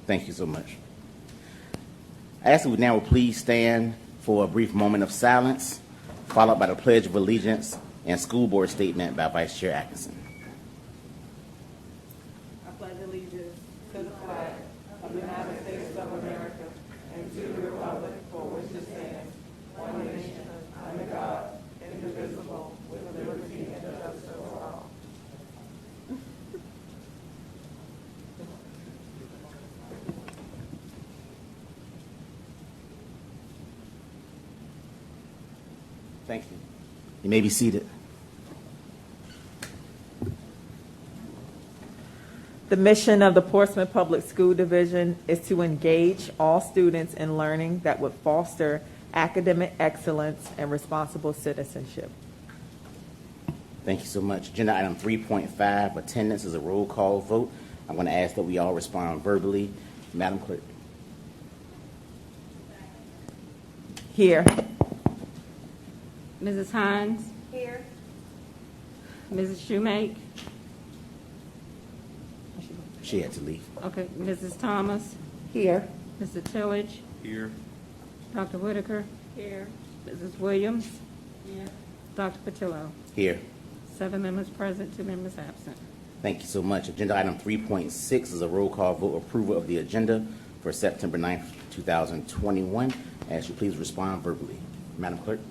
Thank you so much. I ask that we now will please stand for a brief moment of silence, followed by the Pledge of Allegiance and school board statement by Vice Chair Atkinson. I pledge allegiance to the flag of the United States of America and to the republic for which it stands, one nation, under God, indivisible, with liberty and justice for all. Thank you. You may be seated. The mission of the Portsmouth Public School Division is to engage all students in learning that would foster academic excellence and responsible citizenship. Thank you so much. Agenda item 3.5, attendance is a roll call vote. I'm going to ask that we all respond verbally. Madam Clerk. Here. Mrs. Hines? Here. Mrs. Shoemake? She had to leave. Okay, Mrs. Thomas? Here. Mr. Tillage? Here. Dr. Whitaker? Here. Mrs. Williams? Here. Dr. Patillo? Here. 7 members present, 2 members absent. Thank you so much. Agenda item 3.6 is a roll call vote approval of the agenda for September 9th, 2021. Ask you please respond verbally. Madam Clerk.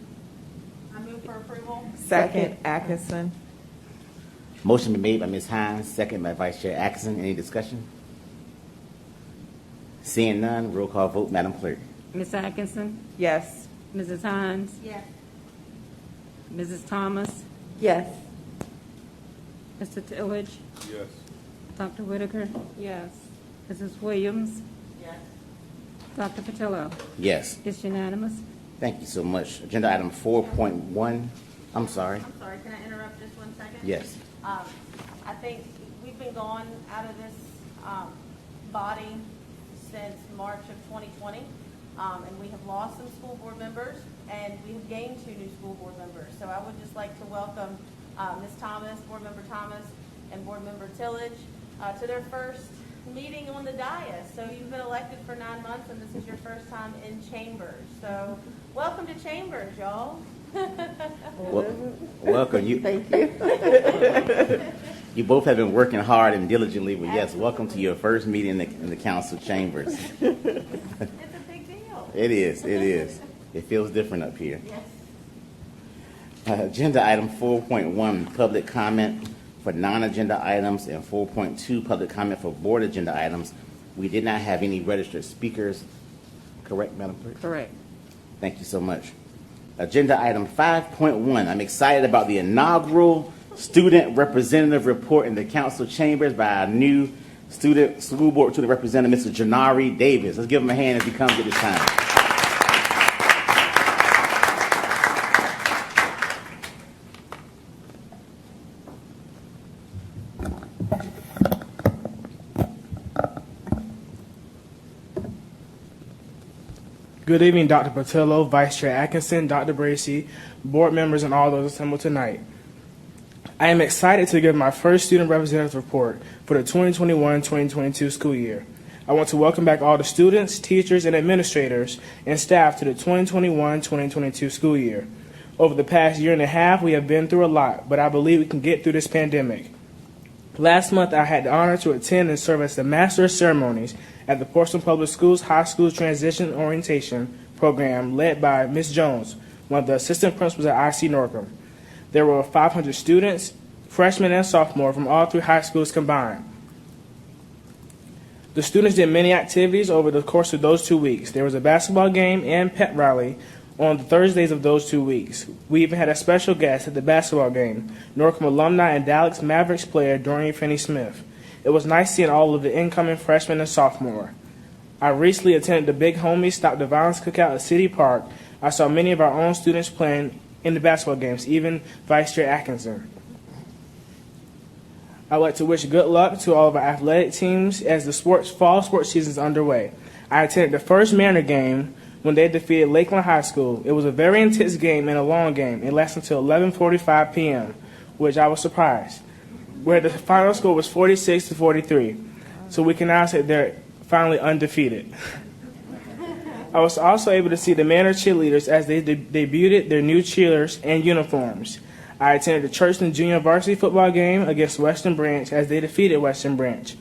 I move for approval. Second, Atkinson. Motion been made by Ms. Hines, second by Vice Chair Atkinson. Any discussion? Seeing none, roll call vote. Madam Clerk. Ms. Atkinson? Yes. Mrs. Hines? Yes. Mrs. Thomas? Yes. Mr. Tillage? Yes. Dr. Whitaker? Yes. Mrs. Williams? Yes. Dr. Patillo? Yes. It's unanimous. Thank you so much. Agenda item 4.1. I'm sorry. I'm sorry, can I interrupt just 1 second? Yes. I think we've been gone out of this body since March of 2020, and we have lost some school board members, and we have gained 2 new school board members. So I would just like to welcome Ms. Thomas, Board Member Thomas, and Board Member Tillage to their first meeting on the dais. So you've been elected for 9 months, and this is your first time in chambers. So welcome to chambers, y'all. Welcome. You. Thank you. You both have been working hard and diligently, but yes, welcome to your first meeting in the council chambers. It's a big deal. It is. It is. It feels different up here. Yes. Agenda item 4.1, public comment for non-agenda items, and 4.2, public comment for board agenda items. We did not have any registered speakers. Correct, Madam Clerk? Correct. Thank you so much. Agenda item 5.1. I'm excited about the inaugural student representative report in the council chambers by our new school board student representative, Mr. Janari Davis. Let's give him a hand as he comes at this time. Good evening, Dr. Patillo, Vice Chair Atkinson, Dr. Bracy, board members, and all those assembled tonight. I am excited to give my first student representative report for the 2021-2022 school year. I want to welcome back all the students, teachers, and administrators and staff to the 2021-2022 school year. Over the past year and a half, we have been through a lot, but I believe we can get through this pandemic. Last month, I had the honor to attend and serve as the Master of Ceremonies at the Portsmouth Public Schools High School Transition Orientation Program led by Ms. Jones, one of the assistant principals at IC Norcom. There were 500 students, freshmen and sophomores from all 3 high schools combined. The students did many activities over the course of those 2 weeks. There was a basketball game and pep rally on the Thursdays of those 2 weeks. We even had a special guest at the basketball game, Norcom alumni and Dallas Mavericks player Dorian Finney-Smith. It was nice seeing all of the incoming freshmen and sophomore. I recently attended the Big Homie Stop the Violence Cookout at City Park. I saw many of our own students playing in the basketball games, even Vice Chair Atkinson. I'd like to wish good luck to all of our athletic teams as the fall sports season is underway. I attended the first Mariner game when they defeated Lakeland High School. It was a very intense game and a long game. It lasted until 11:45 p.m., which I was surprised, where the final score was 46-43. So we can now say they're finally undefeated. I was also able to see the Manor cheerleaders as they debuted their new cheerleaders and uniforms. I attended the Churchland Junior Varsity football game against Western Branch as they defeated Western Branch.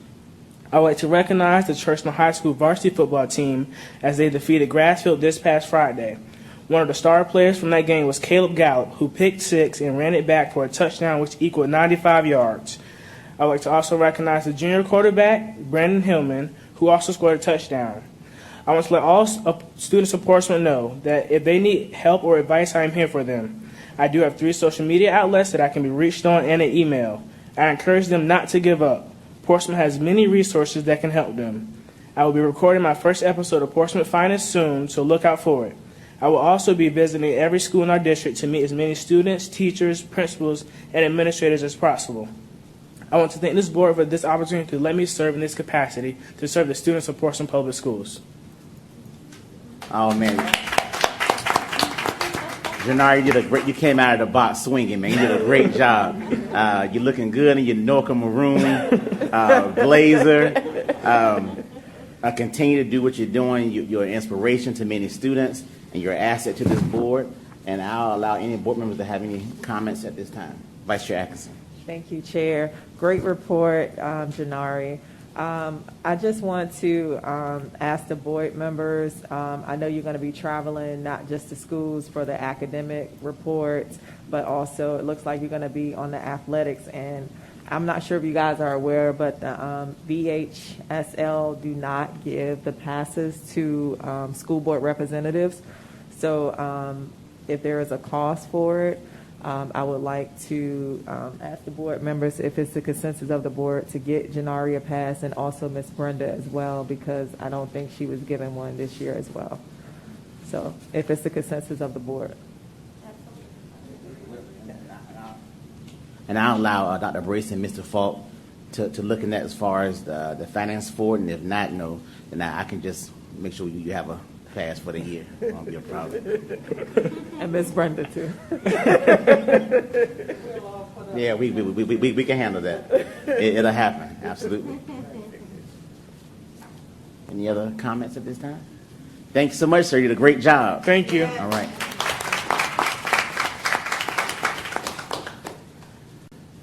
I would like to recognize the Churchland High School varsity football team as they defeated Grassfield this past Friday. One of the star players from that game was Caleb Gallup, who picked 6 and ran it back for a touchdown which equaled 95 yards. I would like to also recognize the junior quarterback, Brandon Hillman, who also scored a touchdown. I want to let all students of Portsmouth know that if they need help or advice, I am here for them. I do have 3 social media outlets that I can be reached on and an email. I encourage them not to give up. Portsmouth has many resources that can help them. I will be recording my first episode of Portsmouth Finest soon, so look out for it. I will also be visiting every school in our district to meet as many students, teachers, principals, and administrators as possible. I want to thank this board for this opportunity to let me serve in this capacity to serve the students of Portsmouth Public Schools. Oh, man. Janari, you came out of the box swinging, man. You did a great job. You're looking good in your Norca maroon blazer. Continue to do what you're doing. You're an inspiration to many students, and you're an asset to this board. And I'll allow any board members to have any comments at this time. Vice Chair Atkinson. Thank you, Chair. Great report, Janari. I just want to ask the board members, I know you're going to be traveling not just to schools for the academic reports, but also it looks like you're going to be on the athletics. And I'm not sure if you guys are aware, but the VHSL do not give the passes to school board representatives. So if there is a cost for it, I would like to ask the board members if it's the consensus of the board to get Janari a pass and also Miss Brenda as well, because I don't think she was given one this year as well. So if it's the consensus of the board. And I'll allow Dr. Brace and Mr. Falk to look in that as far as the finance for it, and if not, no, then I can just make sure you have a pass for the year. It won't be a problem. And Miss Brenda too. Yeah, we can handle that. It'll happen, absolutely. Any other comments at this time? Thank you so much, sir. You did a great job. Thank you. All right.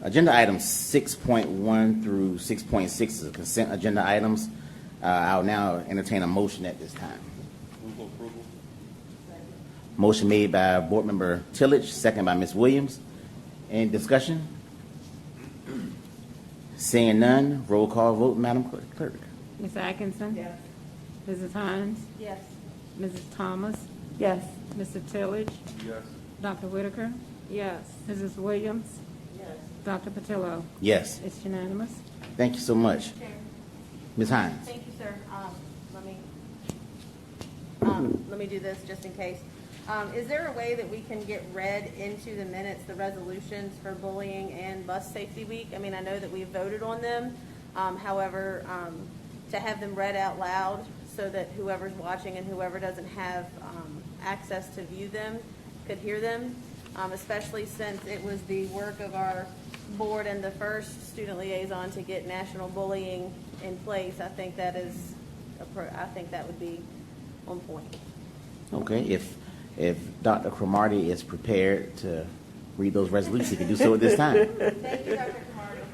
Agenda items 6.1 through 6.6 is consent agenda items. I'll now entertain a motion at this time. Motion made by Board Member Tillage, second by Ms. Williams. Any discussion? Seeing none, roll call vote, Madam Clerk. Ms. Atkinson? Yes. Mrs. Hines? Yes. Mrs. Thomas? Yes. Mr. Tillage? Yes. Dr. Whitaker? Yes. Mrs. Williams? Yes. Dr. Patillo? Yes. It's unanimous. Thank you so much. Chair. Ms. Hines. Thank you, sir. Let me do this just in case. Is there a way that we can get read into the minutes the resolutions for bullying and bus safety week? I mean, I know that we voted on them. However, to have them read out loud so that whoever's watching and whoever doesn't have access to view them could hear them, especially since it was the work of our board and the first student liaison to get national bullying in place. I think that would be on point. Okay, if Dr. Cromartie is prepared to read those resolutions, he can do so at this time. Thank you, Dr. Camardi.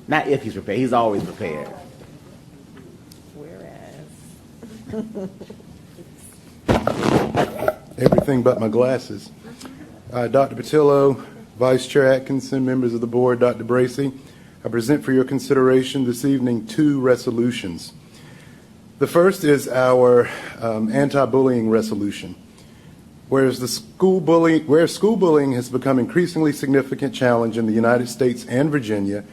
Not if he's prepared, he's always prepared. Whereas. Everything but my glasses. Dr. Patillo, Vice Chair Atkinson, members of the board, Dr. Bracy, I present for your consideration this evening 2 resolutions. The first is our anti-bullying resolution. Whereas school bullying has become an increasingly significant challenge in the United States and Virginia,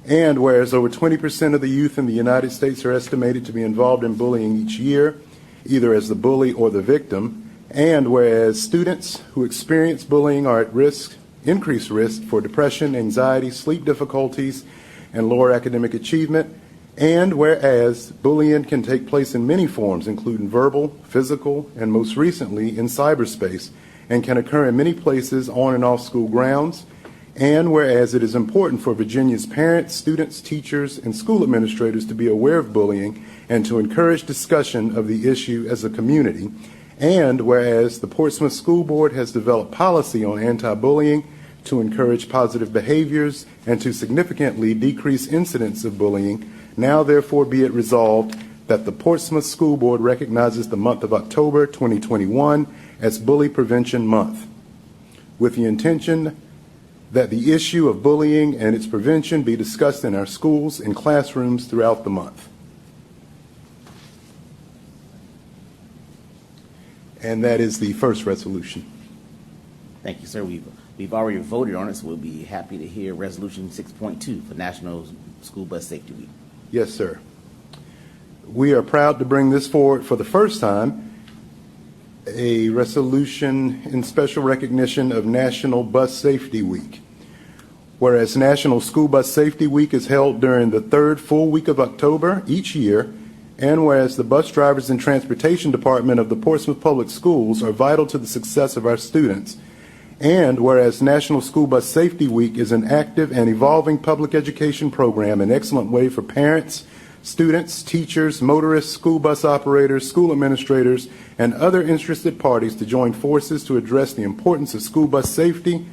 and whereas over 20% of the youth in the United States are estimated to be involved in bullying each year, either as the bully or the victim, and whereas students who experience bullying are at increased risk for depression, anxiety, sleep difficulties, and lower academic achievement, and whereas bullying can take place in many forms, including verbal, physical, and most recently in cyberspace, and can occur in many places on and off school grounds, And whereas it is important for Virginia's parents, students, teachers, and school administrators to be aware of bullying and to encourage discussion of the issue as a community, and whereas the Portsmouth School Board has developed policy on anti-bullying to encourage positive behaviors and to significantly decrease incidents of bullying, now therefore be it resolved that the Portsmouth School Board recognizes the month of October 2021 as Bully Prevention Month, with the intention that the issue of bullying and its prevention be discussed in our schools and classrooms throughout the month. And that is the first resolution. Thank you, sir. We've already voted on it, so we'll be happy to hear Resolution 6.2 for National School Bus Safety Week. Yes, sir. We are proud to bring this forward for the first time, a resolution in special recognition of National Bus Safety Week. Whereas National School Bus Safety Week is held during the third full week of October each year, and whereas the bus drivers and transportation department of the Portsmouth Public Schools are vital to the success of our students, and whereas National School Bus Safety Week is an active and evolving public education program, an excellent way for parents, students, teachers, motorists, school bus operators, school administrators, and other interested parties to join forces to address the importance of school bus safety.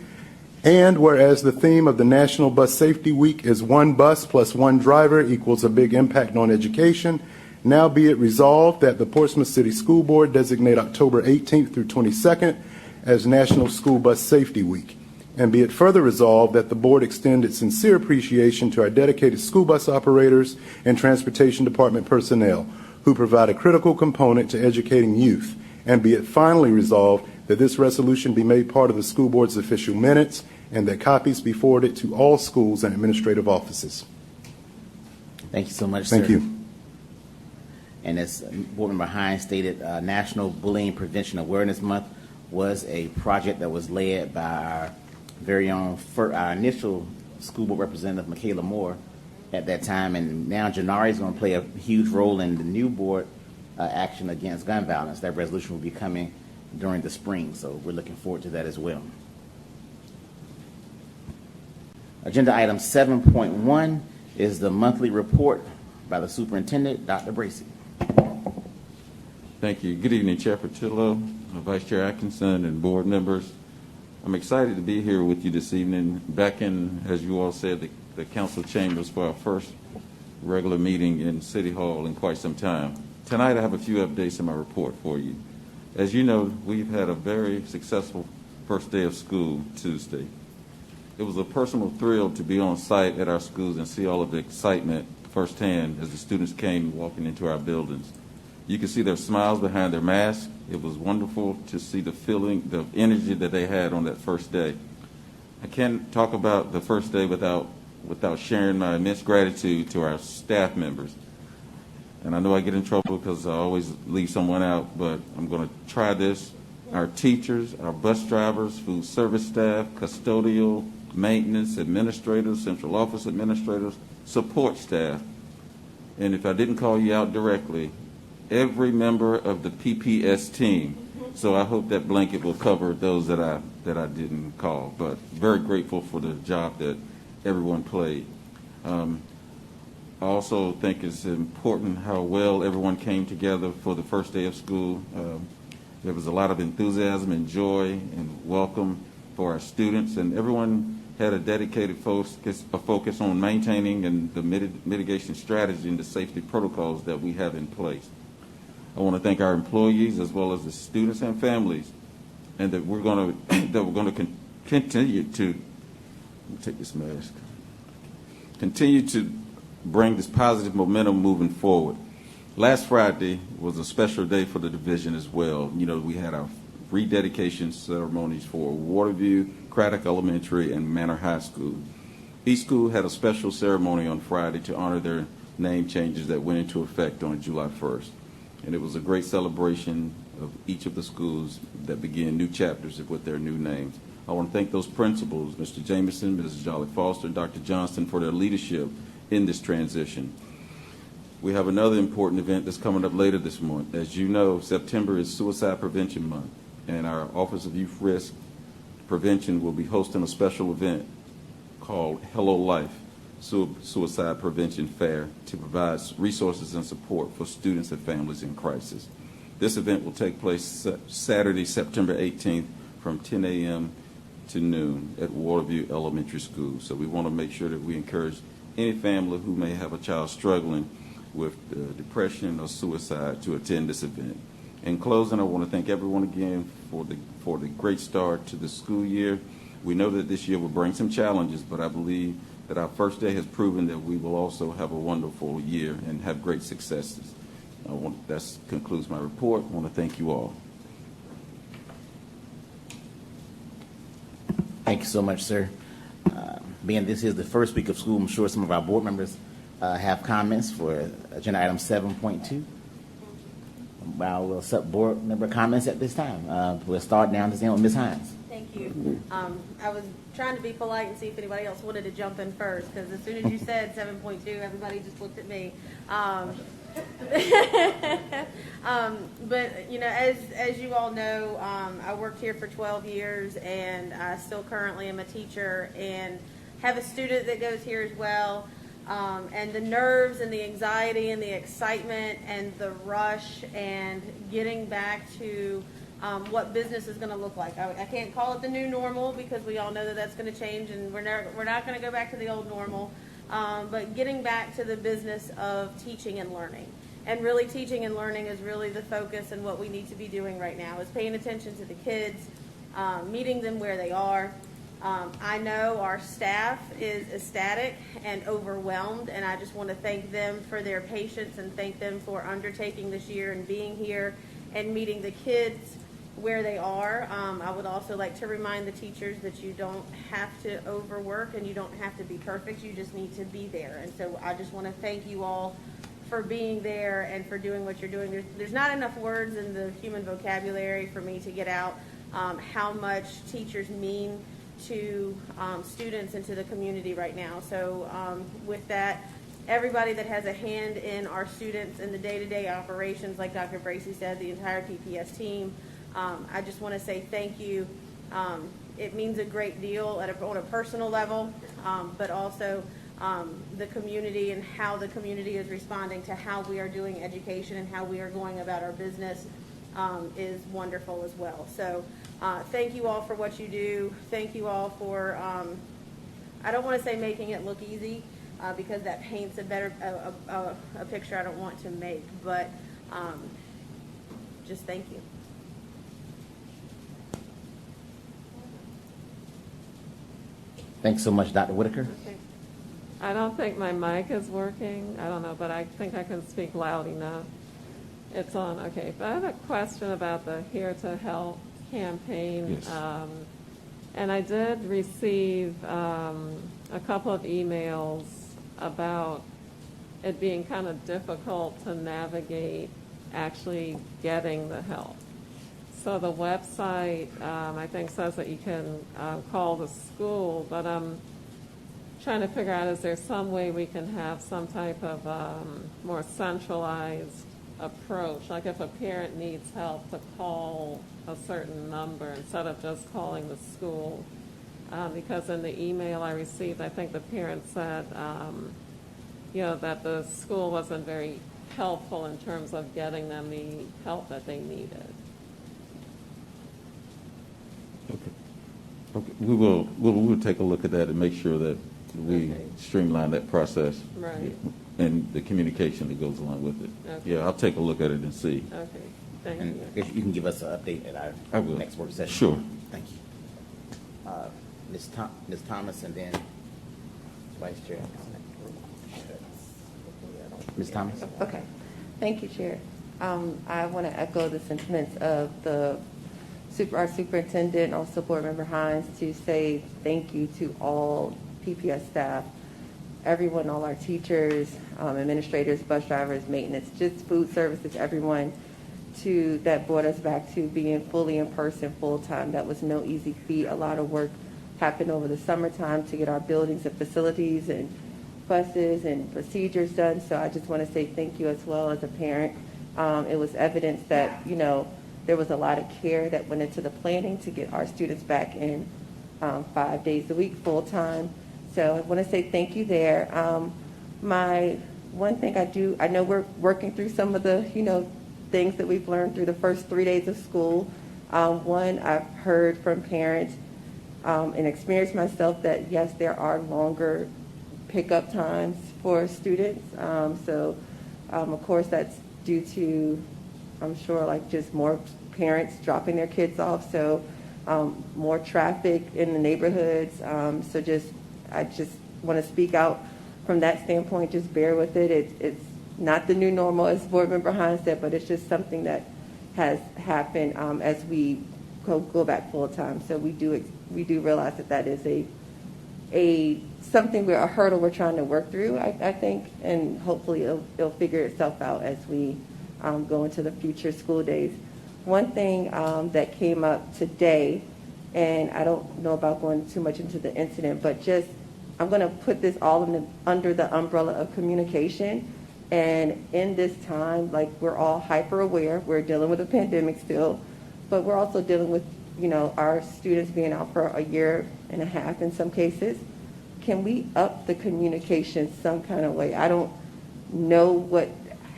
And whereas the theme of the National Bus Safety Week is one bus plus one driver equals a big impact on education, now be it resolved that the Portsmouth City School Board designate October 18th through 22nd as National School Bus Safety Week. And be it further resolved that the board extend its sincere appreciation to our dedicated school bus operators and transportation department personnel who provide a critical component to educating youth. And be it finally resolved that this resolution be made part of the school board's official minutes and that copies be forwarded to all schools and administrative offices. Thank you so much, sir. Thank you. And as Board Member Hines stated, National Bullying Prevention Awareness Month was a project that was led by our very own, our initial school board representative, Michaela Moore, at that time. And now Janari is going to play a huge role in the new board action against gun violence. That resolution will be coming during the spring, so we're looking forward to that as well. Agenda item 7.1 is the monthly report by the superintendent, Dr. Bracy. Thank you. Good evening, Chair Patillo, Vice Chair Atkinson, and board members. I'm excited to be here with you this evening, back in, as you all said, the council chambers for our first regular meeting in City Hall in quite some time. Tonight I have a few updates in my report for you. As you know, we've had a very successful first day of school Tuesday. It was a personal thrill to be on site at our schools and see all of the excitement firsthand as the students came walking into our buildings. You could see their smiles behind their masks. It was wonderful to see the feeling, the energy that they had on that first day. I can't talk about the first day without sharing my immense gratitude to our staff members. And I know I get in trouble because I always leave someone out, but I'm going to try this. Our teachers, our bus drivers, food service staff, custodial, maintenance, administrators, central office administrators, support staff. And if I didn't call you out directly, every member of the PPS team. So I hope that blanket will cover those that I didn't call. But very grateful for the job that everyone played. I also think it's important how well everyone came together for the first day of school. There was a lot of enthusiasm and joy and welcome for our students, and everyone had a dedicated focus on maintaining and the mitigation strategy and the safety protocols that we have in place. I want to thank our employees as well as the students and families, and that we're going to continue to take this mask. Continue to bring this positive momentum moving forward. Last Friday was a special day for the division as well. You know, we had our rededication ceremonies for Waterview, Craddock Elementary, and Manor High School. Each school had a special ceremony on Friday to honor their name changes that went into effect on July 1st. And it was a great celebration of each of the schools that began new chapters with their new names. I want to thank those principals, Mr. Jameson, Mrs. Jolly Foster, and Dr. Johnston, for their leadership in this transition. We have another important event that's coming up later this month. As you know, September is Suicide Prevention Month, and our Office of Youth Risk Prevention will be hosting a special event called Hello Life Suicide Prevention Fair to provide resources and support for students and families in crisis. This event will take place Saturday, September 18th from 10 a.m. to noon at Waterview Elementary School. So we want to make sure that we encourage any family who may have a child struggling with depression or suicide to attend this event. In closing, I want to thank everyone again for the great start to the school year. We know that this year will bring some challenges, but I believe that our first day has proven that we will also have a wonderful year and have great successes. That concludes my report. I want to thank you all. Thank you so much, sir. Being this is the first week of school, I'm sure some of our board members have comments for agenda item 7.2. We'll accept board member comments at this time. We'll start down to with Ms. Hines. Thank you. I was trying to be polite and see if anybody else wanted to jump in first, because as soon as you said 7.2, everybody just looked at me. But you know, as you all know, I worked here for 12 years, and I still currently am a teacher and have a student that goes here as well. And the nerves and the anxiety and the excitement and the rush and getting back to what business is going to look like. I can't call it the new normal, because we all know that that's going to change, and we're not going to go back to the old normal. But getting back to the business of teaching and learning. And really, teaching and learning is really the focus, and what we need to be doing right now is paying attention to the kids, meeting them where they are. I know our staff is ecstatic and overwhelmed, and I just want to thank them for their patience and thank them for undertaking this year and being here and meeting the kids where they are. I would also like to remind the teachers that you don't have to overwork and you don't have to be perfect. You just need to be there. And so I just want to thank you all for being there and for doing what you're doing. There's not enough words in the human vocabulary for me to get out how much teachers mean to students and to the community right now. So with that, everybody that has a hand in our students and the day-to-day operations, like Dr. Bracey said, the entire PPS team, I just want to say thank you. It means a great deal on a personal level, but also the community and how the community is responding to how we are doing education and how we are going about our business is wonderful as well. So thank you all for what you do. Thank you all for, I don't want to say making it look easy, because that paints a better a picture I don't want to make, but just thank you. Thanks so much, Dr. Whitaker. I don't think my mic is working. I don't know, but I think I can speak loud enough. It's on. Okay. But I have a question about the Here to Help campaign. Yes. And I did receive a couple of emails about it being kind of difficult to navigate actually getting the help. So the website, I think, says that you can call the school, but I'm trying to figure out, is there some way we can have some type of more centralized approach? Like if a parent needs help, to call a certain number instead of just calling the school. Because in the email I received, I think the parent said, that the school wasn't very helpful in terms of getting them the help that they needed. Okay. We'll take a look at that and make sure that we streamline that process. Right. And the communication that goes along with it. Okay. Yeah, I'll take a look at it and see. Okay, thank And you. I guess you can give us an update at I our will. next work session. Sure. Thank you. Ms. Thomas, and then Vice Chair. Ms. Thomas? Okay. Thank you, Chair. I want to echo the sentiments of our superintendent, also Board Member Hines, to say thank you to all PPS staff, everyone, all our teachers, administrators, bus drivers, maintenance, just food services, everyone that brought us back to being fully in person, full time. That was no easy feat. A lot of work happened over the summertime to get our buildings and facilities and buses and procedures done. So I just want to say thank you as well as a parent. It was evidence that, there was a lot of care that went into the planning to get our students back in 5 days a week, full time. So I want to say thank you there. My one thing I know we're working through some of the, things that we've learned through the first 3 days of school. One, I've heard from parents and experienced myself that, yes, there are longer pickup times for students. Of course, that's due to, I'm sure, like just more parents dropping their kids off. So more traffic in the neighborhoods. I just want to speak out from that standpoint. Just bear with it. It's not the new normal, as Board Member Hines said, but it's just something that has happened as we go back full time. So we do realize that is a hurdle we're trying to work through, I think, and hopefully it'll figure itself out as we go into the future school days. One thing that came up today, and I don't know about going too much into the incident, but I'm going to put this all under the umbrella of communication. And in this time, like, we're all hyper aware. We're dealing with a pandemic still, but we're also dealing with, our students being out for a year and a half in some cases. Can we up the communication some kind of way? I don't know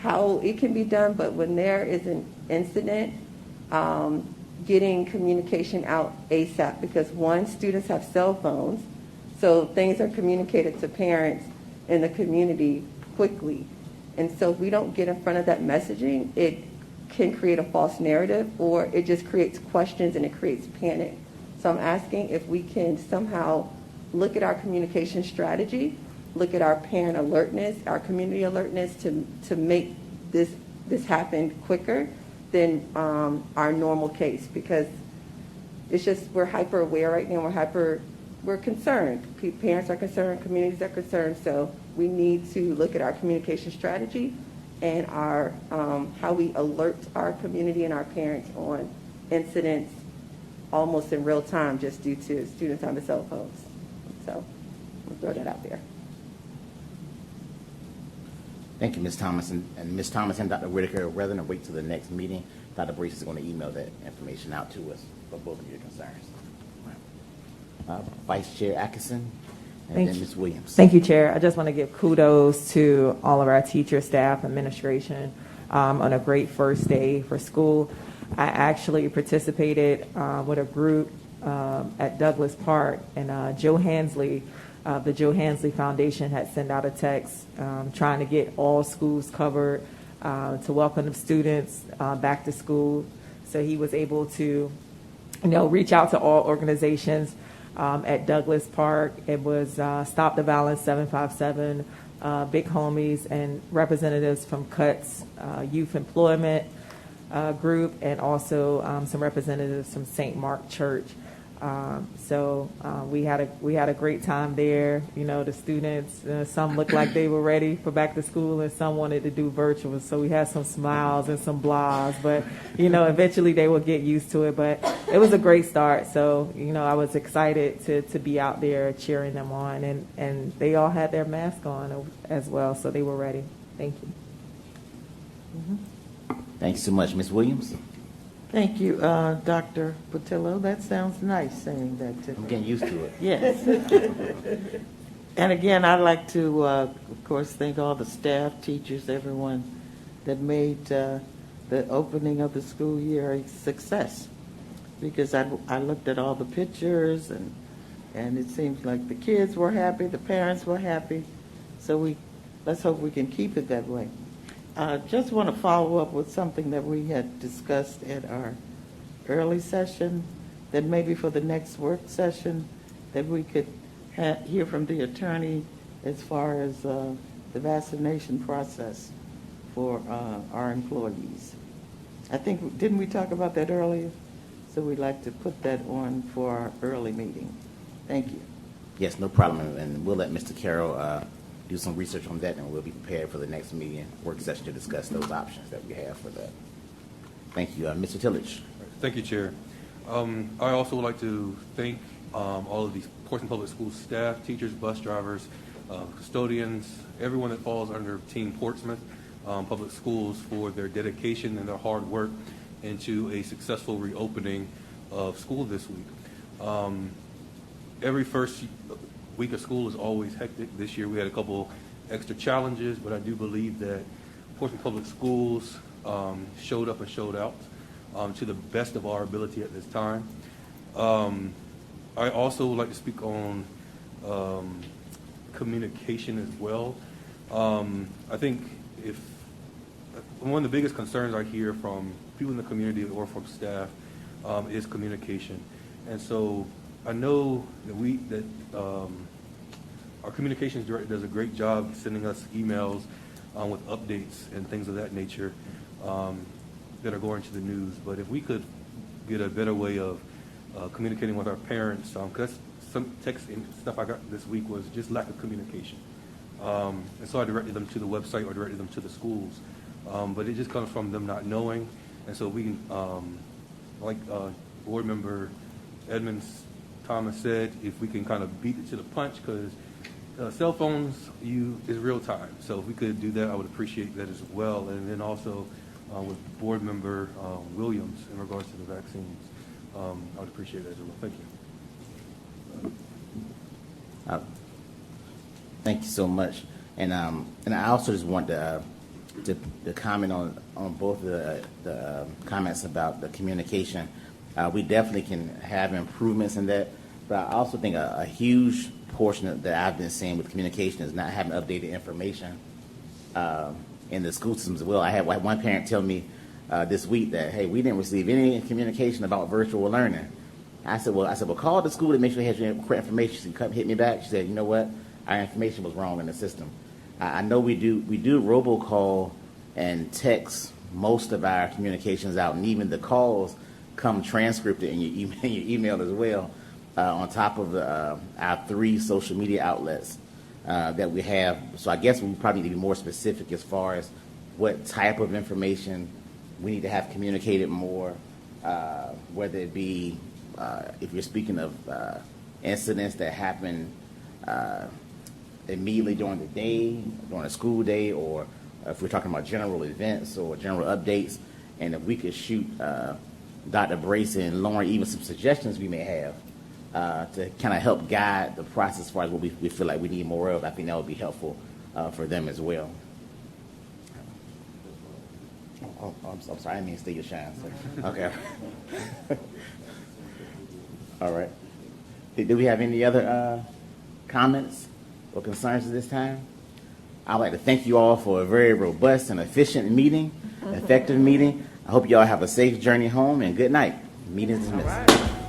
how it can be done, but when there is an incident, getting communication out ASAP, because one, students have cell phones, so things are communicated to parents in the community quickly. And so if we don't get in front of that messaging, it can create a false narrative, or it just creates questions and it creates panic. So I'm asking if we can somehow look at our communication strategy, look at our parent alertness, our community alertness to make this happen quicker than our normal case, because it's just, we're hyper aware right now. We're concerned. Parents are concerned, communities are concerned. So we need to look at our communication strategy and our how we alert our community and our parents on incidents almost in real time, just due to students on the cell phones. So we'll throw that out there. Thank you, Ms. Thomas. And Ms. Thomas and Dr. Whitaker, rather than wait till the next meeting, Dr. Brace is going to email that information out to us for both of your concerns. Vice Chair Atkinson, and then Ms. Williams. Thank you, Chair. I just want to give kudos to all of our teachers, staff, administration on a great first day for school. I actually participated with a group at Douglas Park, and Joe Hansley, the Joe Hansley Foundation, had sent out a text trying to get all schools covered to welcome the students back to school. So he was able to, reach out to all organizations at Douglas Park. It was Stop the Violence 757, Big Homies, and representatives from CUTS Youth Employment Group, and also some representatives from St. Mark Church. We had a great time there. The students, some looked like they were ready for back to school, and some wanted to do virtual. So we had some smiles and some blahs, but eventually they will get used to it. But it was a great start. So I was excited to be out there cheering them on, and they all had their mask on as well, so they were ready. Thank you. Thank you so much, Ms. Williams. Thank you, Dr. Patillo. That sounds nice saying that to I'm me. getting used to it. Yes. And again, I'd like to, of course, thank all the staff, teachers, everyone that made the opening of the school year a success. Because I looked at all the pictures, and it seems like the kids were happy, the parents were happy. So let's hope we can keep it that way. Just want to follow up with something that we had discussed at our early session, that maybe for the next work session that we could hear from the attorney as far as the vaccination process for our employees. I think, didn't we talk about that earlier? So we'd like to put that on for our early meeting. Thank you. Yes, no problem. And we'll let Mr. Carroll do some research on that, and we'll be prepared for the next meeting, work session, to discuss those options that we have for that. Thank you. Mr. Tillage. Thank you, Chair. I also would like to thank all of these Portsmouth Public Schools staff, teachers, bus drivers, custodians, everyone that falls under Team Portsmouth Public Schools for their dedication and their hard work into a successful reopening of school this week. week of school is always hectic. This year we had a couple extra challenges, but I do believe that Portsmouth Public Schools showed up and showed out to the best of our ability at this time. I also would like to speak on communication as well. I think if one of the biggest concerns I hear from people in the community or from staff is communication. And so I know that our communications director does a great job sending us emails with updates and things of that nature that are going to the news. But if we could get a better way of communicating with our parents, because some text and stuff I got this week was just lack of communication. And so I directed them to the website or directed them to the schools. But it just comes from them not knowing. And so we can, like board member Edmonds Thomas said, if we can kind of beat it to the punch, because cell phones is real time. So if we could do that, I would appreciate that as well. And then also with board member Williams in regards to the vaccines, I would appreciate that as well. Thank you. Thank you so much. And I also just want to comment on both of the comments about the communication. We definitely can have improvements in that, but I also think a huge portion that I've been seeing with communication is not having updated information in the school systems as well. I had one parent tell me this week that, hey, we didn't receive any communication about virtual learning. I said, well, call the school to make sure they had your correct information. She come hit me back. She said, you know what? Our information was wrong in the system. I know we do robocall and text most of our communications out, and even the calls come transcripted in your email as well, on top of our 3 social media outlets that we have. So I guess we probably need to be more specific as far as what type of information we need to have communicated more, whether it be if you're speaking of incidents that happen immediately during the day, during a school day, or if we're talking about general events or general updates, and if we could shoot Dr. Bracy and Lauren even some suggestions we may have to kind of help guide the process as far as what we feel like we need more of, I think that would be helpful for them as well. Oh, I'm sorry, I didn't mean to steal your shine, sir. Okay. All right. Do we have any other comments or concerns at this time? I'd like to thank you all for a very robust and efficient meeting, effective meeting. I hope you all have a safe journey home, and good night. Meeting is dismissed.